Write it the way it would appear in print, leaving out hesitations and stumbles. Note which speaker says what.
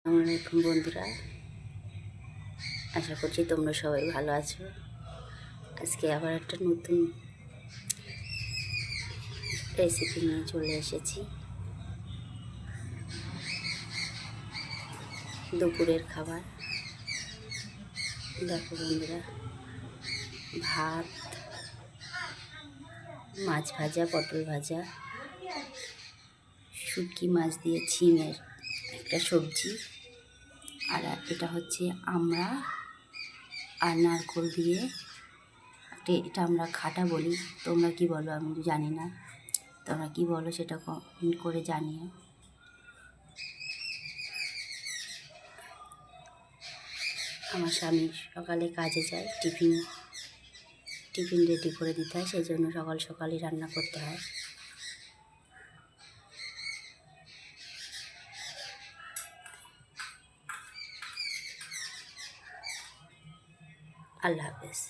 Speaker 1: আসসালামু আলাইকুম বন্ধুরা, আশা করছি তোমরা সবাই ভালো আছো। আজকে আবার একটা নতুন রেসিপি নিয়ে চলে এসেছি। দুপুরের খাবার দেখো বন্ধুরা, ভাত, মাছ ভাজা, পটল ভাজা, শুটকি মাছ দিয়ে ঝিঙের একটা সবজি, আর এটা হচ্ছে আমড়া আর নারকোল দিয়ে এটা আমরা খাটা বলি। তোমরা কি বলো আমি জানি না, তোমরা কি বলো সেটা কমেন্ট করে জানিও। আমার স্বামী সকালে কাজে যায়, টিফিন রেডি করে দিতে হয়, সেই জন্য সকাল সকালই রান্না করতে হয়। আল্লাহ হাফেজ।